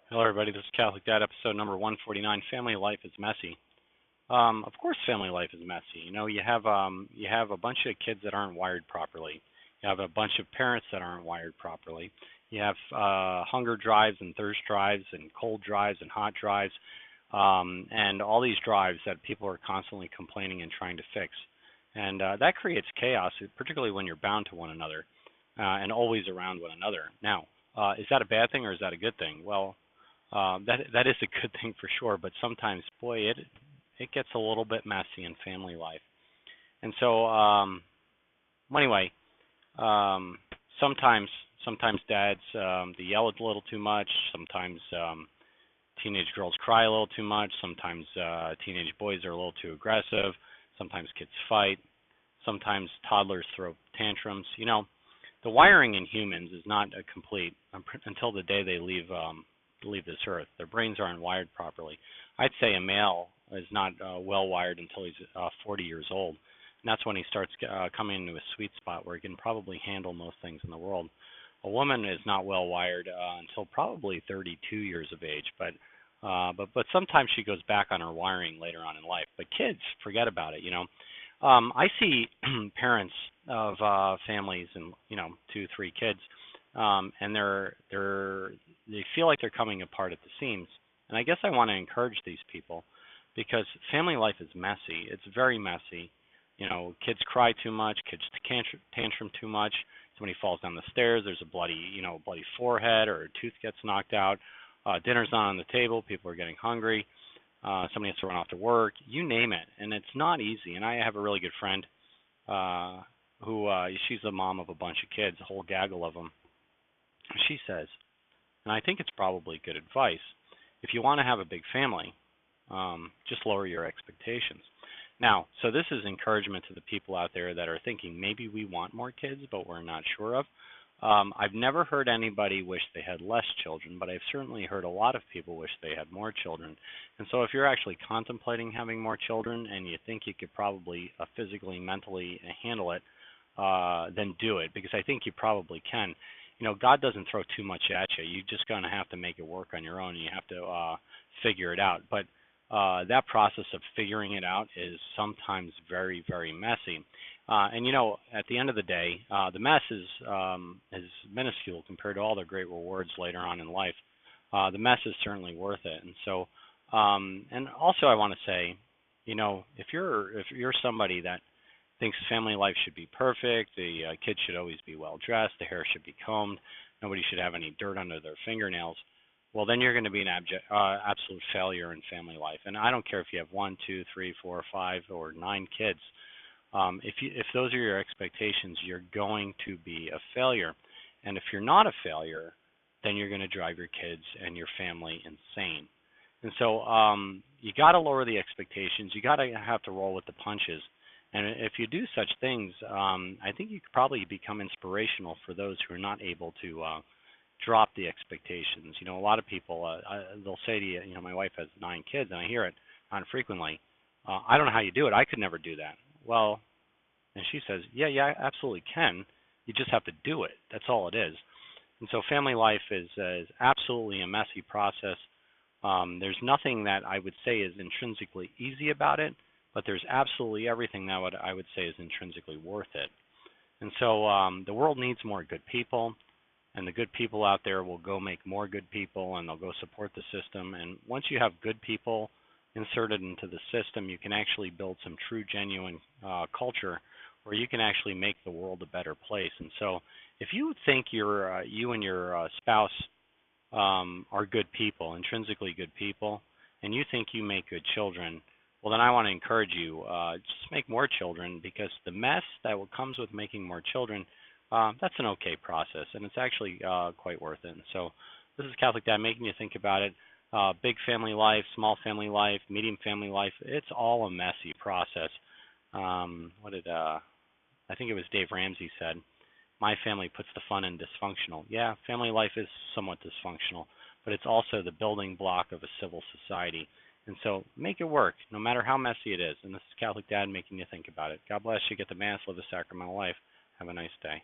Hello, everybody. This is Catholic Dad, episode number 149. Family life is messy. Of course, family life is messy. You have a bunch of kids that aren't wired properly. You have a bunch of parents that aren't wired properly. You have hunger drives and thirst drives and cold drives and hot drives, and all these drives that people are constantly complaining and trying to fix. And that creates chaos, particularly when you're bound to one another and always around one another. Now, is that a bad thing or is that a good thing? Well, that is a good thing for sure, but sometimes, boy, it gets a little bit messy in family life. And so, anyway, um, sometimes dads they yell a little too much. Sometimes teenage girls cry a little too much. Sometimes teenage boys are a little too aggressive. Sometimes kids fight. Sometimes toddlers throw tantrums. The wiring in humans is not a complete until the day they leave this earth. Their brains aren't wired properly. I'd say a male is not well wired until he's 40 years old, and that's when he starts coming into a sweet spot where he can probably handle most things in the world. A woman is not well wired until probably 32 years of age, but sometimes she goes back on her wiring later on in life. But kids, forget about it. I see parents of families and 2, 3 kids, and they feel like they're coming apart at the seams. And I guess I want to encourage these people because family life is messy. It's very messy. Kids cry too much. Kids tantrum too much. Somebody falls down the stairs. There's a bloody forehead, or a tooth gets knocked out. Dinner's not on the table. People are getting hungry. Somebody has to run off to work. You name it, and it's not easy. And I have a really good friend who she's the mom of a bunch of kids, a whole gaggle of them. She says, and I think it's probably good advice, if you want to have a big family, just lower your expectations. Now, so this is encouragement to the people out there that are thinking maybe we want more kids, but we're not sure of. I've never heard anybody wish they had less children, but I've certainly heard a lot of people wish they had more children. And so if you're actually contemplating having more children and you think you could probably physically, mentally handle it, then do it, because I think you probably can. God doesn't throw too much at you. You're just going to have to make it work on your own, and you have to figure it out. But that process of figuring it out is sometimes very, very messy. And at the end of the day, the mess is minuscule compared to all the great rewards later on in life. The mess is certainly worth it. And so, and also I want to say, if you're somebody that thinks family life should be perfect, the kids should always be well dressed, the hair should be combed, nobody should have any dirt under their fingernails, well, then you're going to be an absolute failure in family life. And I don't care if you have 1, 2, 3, 4, 5, or 9 kids. If those are your expectations, you're going to be a failure. And if you're not a failure, then you're going to drive your kids and your family insane. And so you got to lower the expectations. You got to have to roll with the punches. And if you do such things, I think you could probably become inspirational for those who are not able to drop the expectations. A lot of people, they'll say to you, my wife has 9 kids, and I hear it infrequently. I don't know how you do it. I could never do that. Well, and she says, yeah, I absolutely can. You just have to do it. That's all it is. And so family life is absolutely a messy process. There's nothing that I would say is intrinsically easy about it, but there's absolutely everything that I would say is intrinsically worth it. And so the world needs more good people, and the good people out there will go make more good people, and they'll go support the system. And once you have good people inserted into the system, you can actually build some true, genuine culture where you can actually make the world a better place. And so if you think you and your spouse are good people, intrinsically good people, and you think you make good children, well, then I want to encourage you, just make more children, because the mess that comes with making more children, that's an okay process, and it's actually quite worth it. And so this is Catholic Dad making you think about it. Big family life, small family life, medium family life, it's all a messy process. I think it was Dave Ramsey said, my family puts the fun in dysfunctional. Yeah, family life is somewhat dysfunctional, but it's also the building block of a civil society. And so make it work, no matter how messy it is. And this is Catholic Dad making you think about it. God bless you. Get the Mass, live a sacramental life. Have a nice day.